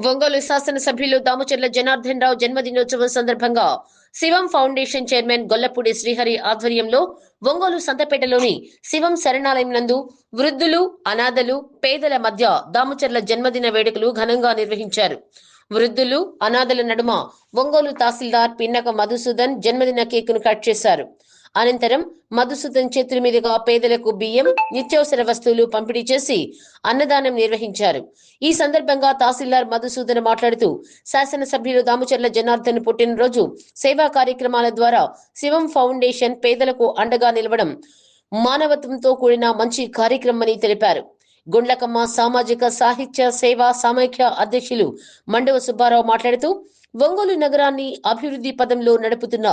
ఒంగోలు శాసనసభ్యులు దామచర్ల జనార్దన్ రావు జన్మదినోత్సవం సందర్భంగా శివం ఫౌండేషన్ చైర్మన్ గొల్లపూడి శ్రీహరి ఆధ్వర్యంలో ఒంగోలు సంతపేటలోని శివం శరణాలయం నందు వృద్ధులు, అనాథలు, పేదల మధ్య దామచర్ల జన్మదిన వేడుకలు ఘనంగా నిర్వహించారు. వృద్ధులు, అనాథల నడుమ ఒంగోలు తహసీల్దార్ పిన్నక మధుసూదన్ జన్మదిన కేకును కట్ చేశారు. అనంతరం మధుసూదన్ చేతుల మీదుగా పేదలకు బియ్యం, నిత్యావసర వస్తువులు పంపిణీ చేసి అన్నదానం నిర్వహించారు. ఈ సందర్భంగా తహసీల్దార్ మధుసూదన్ మాట్లాడుతూ శాసనసభ్యులు దామచర్ల జనార్దన్ పుట్టినరోజు సేవా కార్యక్రమాల ద్వారా శివం ఫౌండేషన్ పేదలకు అండగా నిలవడం మానవత్వంతో కూడిన మంచి కార్యక్రమమని తెలిపారు. గుండ్లకమ్మ సామాజిక సాహిత్య సేవా సమైక్య అధ్యక్షులు మండవ సుబ్బారావు మాట్లాడుతూ ఒంగోలు నగరాన్ని అభివృద్ధి పదంలో నడుపుతున్న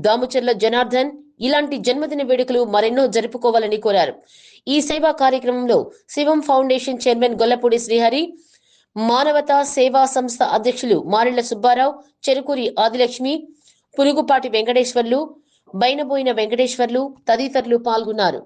దామచర్ల జనార్దన్ ఇలాంటి జన్మదిన వేడుకలు మరెన్నో జరుపుకోవాలని కోరారు. ఈ సేవా కార్యక్రమంలో శివం ఫౌండేషన్ చైర్మన్ గొల్లపూడి శ్రీహరి, మానవతా సేవా సంస్థ అధ్యక్షులు మారిళ్ల సుబ్బారావు, చెరుకూరి ఆదిలక్ష్మి, పురుగుపాటి వెంకటేశ్వర్లు, బైనబోయిన వెంకటేశ్వర్లు తదితరులు పాల్గొన్నారు.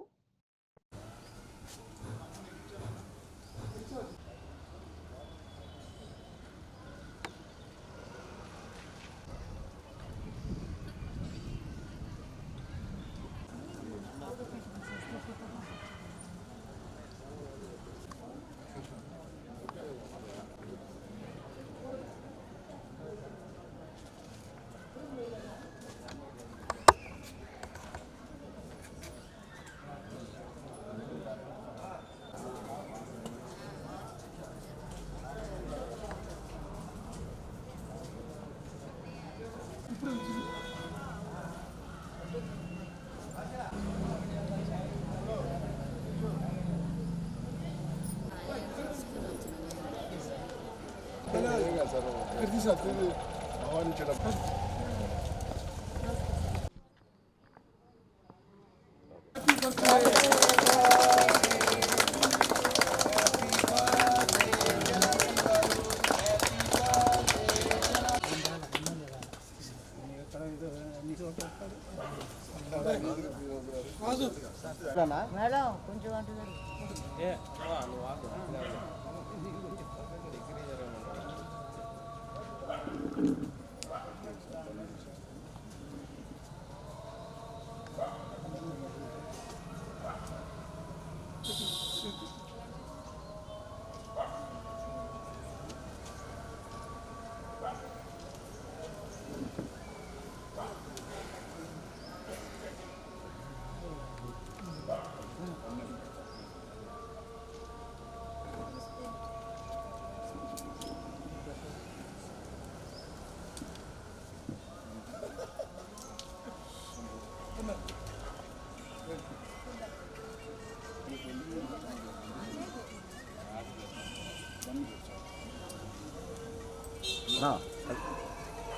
మేడం కొంచెం అంటున్నారు.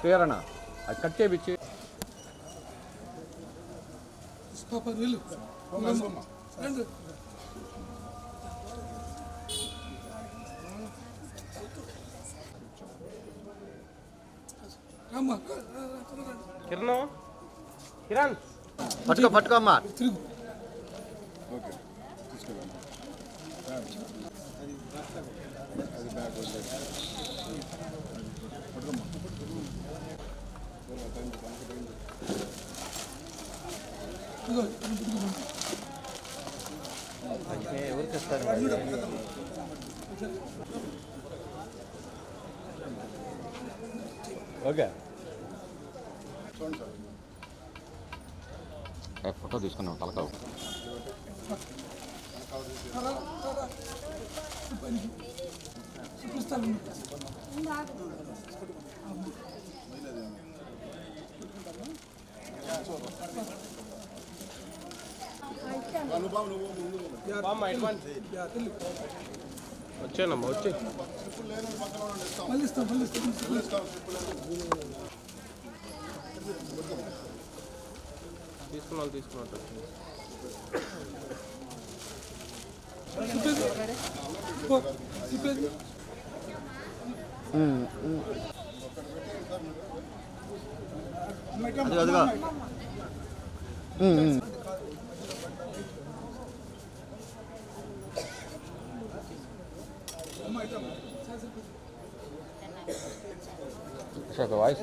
క్లియర్ అన్న, అది కట్ చేయించి కిరణ్ పట్టుకో అమ్మా. ఎవరికి ఇస్తారు? ఓకే, ఫోటో తీసుకున్నాం తలకావు. వచ్చానమ్మా, వచ్చి తీసుకున్నాను. అదిగా వాయిస్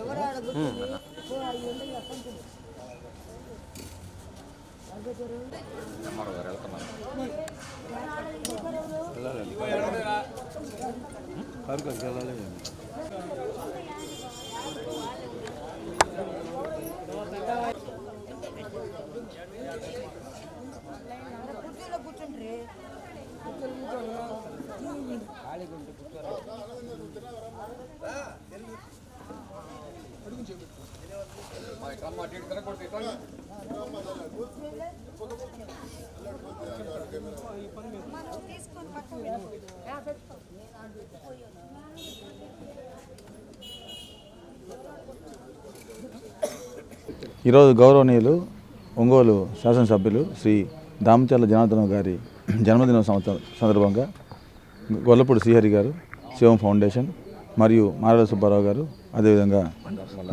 ఈరోజు గౌరవనీయులు ఒంగోలు శాసనసభ్యులు శ్రీ దామచర్ల జనార్దన్ గారి జన్మదిన సందర్భంగా గొల్లపూడి శ్రీహరి గారు, శివం ఫౌండేషన్ మరియు మారల సుబ్బారావు గారు, అదేవిధంగా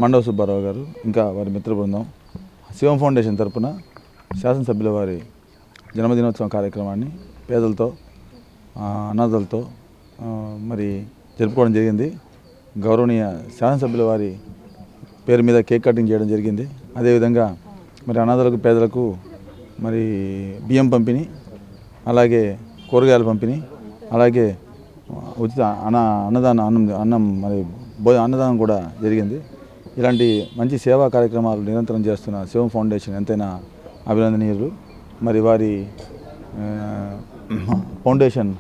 మండవ సుబ్బారావు గారు, ఇంకా వారి మిత్ర బృందం శివం ఫౌండేషన్ తరపున శాసనసభ్యుల వారి జన్మదినోత్సవం కార్యక్రమాన్ని పేదలతో అనాథలతో మరి జరుపుకోవడం జరిగింది. గౌరవనీయ శాసనసభ్యుల వారి పేరు మీద కేక్ కటింగ్ చేయడం జరిగింది. అదేవిధంగా మరి అనాథలకు పేదలకు మరి బియ్యం పంపిణీ, అలాగే కూరగాయల పంపిణీ, అలాగే ఉచిత అన్నం మరి అన్నదానం కూడా జరిగింది. ఇలాంటి మంచి సేవా కార్యక్రమాలు నిరంతరం చేస్తున్న శివం ఫౌండేషన్ ఎంతైనా అభినందనీయులు. మరి వారి ఫౌండేషన్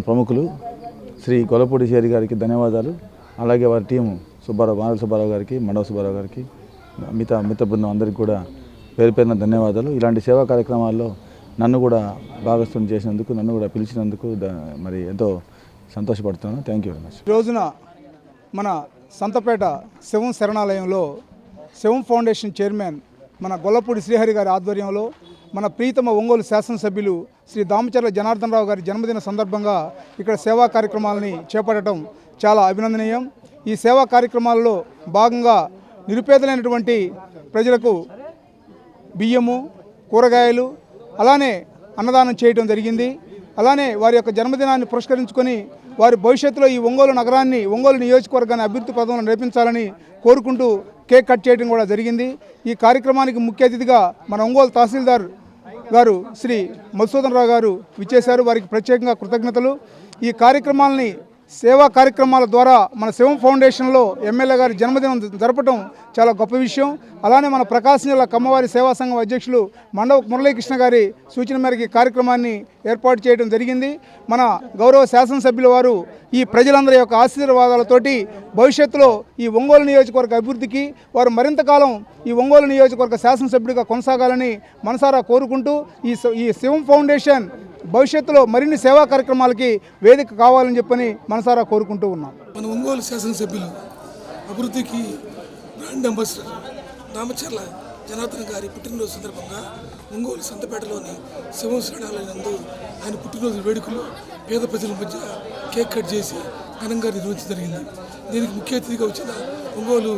ప్రముఖులు శ్రీ గొల్లపూడి శ్రీహరి గారికి ధన్యవాదాలు. అలాగే వారి టీము మారల సుబ్బారావు గారికి, మండవ సుబ్బారావు గారికి, మిత్ర బృందం అందరికీ కూడా పేరు పేరున ధన్యవాదాలు. ఇలాంటి సేవా కార్యక్రమాల్లో నన్ను కూడా భాగస్వామ్యం చేసినందుకు, నన్ను కూడా పిలిచినందుకు మరి ఎంతో సంతోషపడుతున్నాను. Thank you very much. ఈ రోజున మన సంతపేట శివం శరణాలయంలో శివం ఫౌండేషన్ చైర్మన్ మన గొల్లపూడి శ్రీహరి గారి ఆధ్వర్యంలో మన ప్రీతమ ఒంగోలు శాసనసభ్యులు శ్రీ దామచర్ల జనార్దన్ రావు గారి జన్మదిన సందర్భంగా ఇక్కడ సేవా కార్యక్రమాలని చేపట్టడం చాలా అభినందనీయం. ఈ సేవా కార్యక్రమాలలో భాగంగా నిరుపేదలైనటువంటి ప్రజలకు బియ్యము, కూరగాయలు, అలానే అన్నదానం చేయడం జరిగింది. అలానే వారి యొక్క జన్మదినాన్ని పురస్కరించుకొని వారి భవిష్యత్తులో ఈ ఒంగోలు నగరాన్ని, ఒంగోలు నియోజకవర్గాన్ని అభివృద్ధి పదంలో నడిపించాలని కోరుకుంటూ కేక్ కట్ చేయడం కూడా జరిగింది. ఈ కార్యక్రమానికి ముఖ్య అతిథిగా మన ఒంగోలు తహసీల్దార్ గారు శ్రీ మధుసూదన్ రావు గారు విచ్చేశారు. వారికి ప్రత్యేకంగా కృతజ్ఞతలు. ఈ కార్యక్రమాలని సేవా కార్యక్రమాల ద్వారా మన శివం ఫౌండేషన్లో ఎమ్మెల్యే గారి జన్మదినం జరపడం చాలా గొప్ప విషయం. అలానే మన ప్రకాశం జిల్లా కమ్మవారి సేవా సంఘం అధ్యక్షులు మండవ మురళీకృష్ణ గారి సూచన మేరకు ఈ కార్యక్రమాన్ని ఏర్పాటు చేయడం జరిగింది. మన గౌరవ శాసనసభ్యుల వారు ఈ ప్రజలందరి యొక్క ఆశీర్వాదాలతోటి భవిష్యత్తులో ఈ ఒంగోలు నియోజకవర్గ అభివృద్ధికి వారు మరింత కాలం ఈ ఒంగోలు నియోజకవర్గ శాసనసభ్యుడిగా కొనసాగాలని మనసారా కోరుకుంటూ ఈ శివం ఫౌండేషన్ భవిష్యత్తులో మరిన్ని సేవా కార్యక్రమాలకి వేదిక కావాలని చెప్పని మనసారా కోరుకుంటూ ఉన్నాం. మన ఒంగోలు శాసనసభ్యులు అభివృద్ధికి బ్రాండ్ అంబాసిడర్ దామచర్ల జనార్దన్ గారి పుట్టినరోజు సందర్భంగా ఒంగోలు సంతపేటలోని శివం శరణాలయం నందు ఆయన పుట్టినరోజు వేడుకలు పేద ప్రజల మధ్య కేక్ కట్ చేసి ఘనంగా నిర్వహించడం జరిగింది. దీనికి ముఖ్య అతిథిగా వచ్చిన ఒంగోలు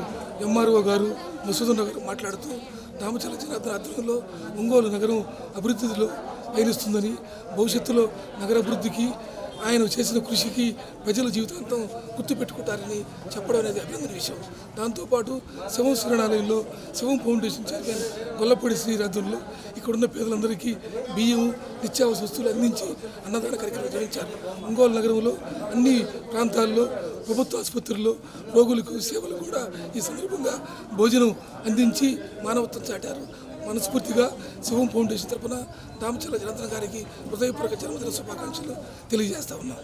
ఎంఆర్ఓ గారు మధుసూదన్ గారు మాట్లాడుతూ దామచర్ల జనార్దన్ ఆధ్వర్యంలో ఒంగోలు నగరం అభివృద్ధిలో పయనిస్తుందని, భవిష్యత్తులో నగరాభివృద్ధికి ఆయన చేసిన కృషికి ప్రజల జీవితాంతం గుర్తుపెట్టుకుంటారని చెప్పడం అనేది అభినందన విషయం. దాంతోపాటు శివం శరణాలయంలో శివం ఫౌండేషన్ చైర్మన్ గొల్లపూడి శ్రీరాధుల్లో ఇక్కడున్న పేదలందరికీ బియ్యం, నిత్యావసర వస్తువులు అందించి అన్నదాన కార్యక్రమం నిర్వహించారు. ఒంగోలు నగరంలో అన్ని ప్రాంతాల్లో ప్రభుత్వ ఆసుపత్రుల్లో రోగులకు సేవలు కూడా ఈ సందర్భంగా భోజనం అందించి మానవత్వం చాటారు. మనస్ఫూర్తిగా శివం ఫౌండేషన్ తరఫున దామచర్ల జనార్దన్ గారికి హృదయపూర్వక జన్మదిన శుభాకాంక్షలు తెలియజేస్తా ఉన్నాం.